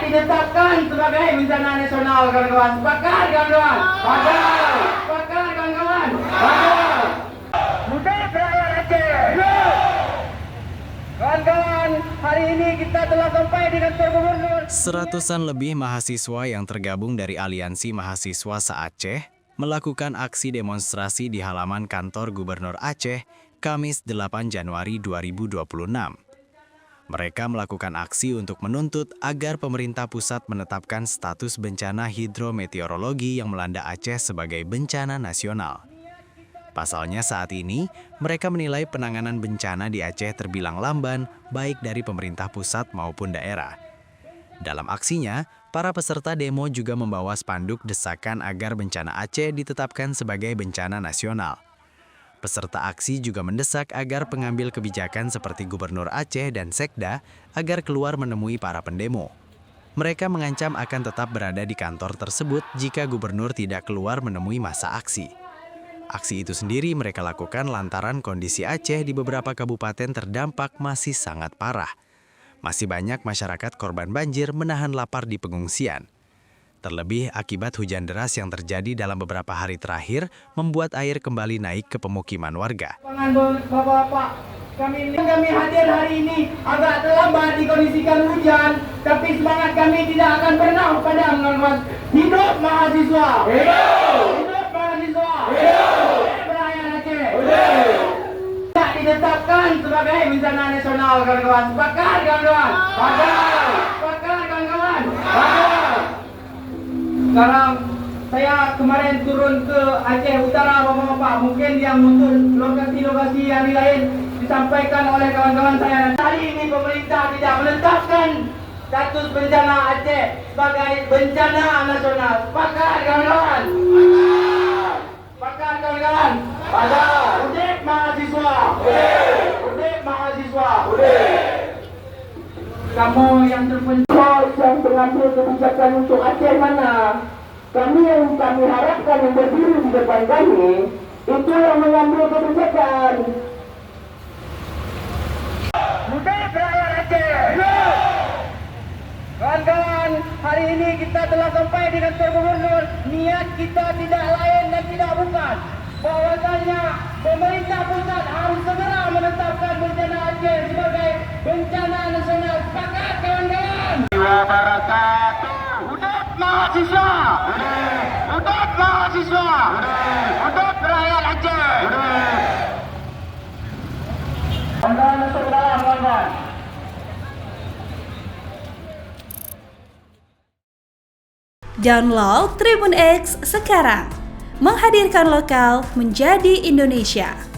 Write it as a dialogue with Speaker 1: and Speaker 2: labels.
Speaker 1: ditetapkan sebagai bencana nasional, kawan-kawan. Sepakat, kawan-kawan. Sepakat, kawan-kawan. Mudah rakyat Aceh. Kawan-kawan, hari ini kita telah sampai di kantor gubernur.
Speaker 2: Seratusan lebih mahasiswa yang tergabung dari Aliansi Mahasiswa Se-Aceh melakukan aksi demonstrasi di halaman kantor Gubernur Aceh, Kamis 8 Januari 2026. Mereka melakukan aksi untuk menuntut agar pemerintah pusat menetapkan status bencana hidrometeorologi yang melanda Aceh sebagai bencana nasional. Pasalnya saat ini, mereka menilai penanganan bencana di Aceh terbilang lamban, baik dari pemerintah pusat maupun daerah. Dalam aksinya, para peserta demo juga membawa spanduk desakan agar bencana Aceh ditetapkan sebagai bencana nasional. Peserta aksi juga mendesak agar pengambil kebijakan seperti Gubernur Aceh dan Sekda agar keluar menemui para pendemo. Mereka mengancam akan tetap berada di kantor tersebut jika gubernur tidak keluar menemui massa aksi. Aksi itu sendiri mereka lakukan lantaran kondisi Aceh di beberapa kabupaten terdampak masih sangat parah. Masih banyak masyarakat korban banjir menahan lapar di pengungsian. Terlebih akibat hujan deras yang terjadi dalam beberapa hari terakhir membuat air kembali naik ke pemukiman warga.
Speaker 1: Bapak-bapak, kami hadir hari ini agak terlambat dikondisikan hujan, tapi semangat kami tidak akan pernah padam, kawan-kawan. Hidup mahasiswa! Hidup mahasiswa! Rakyat Aceh! Tak ditetapkan sebagai bencana nasional, kawan-kawan. Sepakat, kawan-kawan. Sepakat, kawan-kawan. Sekarang saya kemarin turun ke Aceh Utara, bapak-bapak. Mungkin yang untuk lokasi-lokasi yang lain disampaikan oleh kawan-kawan saya. Hari ini pemerintah tidak menetapkan status bencana Aceh sebagai bencana nasional. Sepakat, kawan-kawan. Sepakat, kawan-kawan. Udik mahasiswa. Udik mahasiswa. Kamu yang terpencil yang mengambil kebijakan untuk Aceh mana? Kami harapkan yang berdiri di depan kami itu yang mengambil kebijakan. Mudah rakyat Aceh. Kawan-kawan, hari ini kita telah sampai di kantor gubernur. Niat kita tidak lain dan tidak bukan bahwasanya pemerintah pusat harus segera menetapkan bencana Aceh sebagai bencana nasional. Sepakat, kawan-kawan. Hidup mahasiswa. Hidup mahasiswa. Hidup rakyat Aceh. Kawan-kawan masuk ke dalam, kawan-kawan.
Speaker 3: Download Tribun X sekarang, menghadirkan lokal menjadi Indonesia.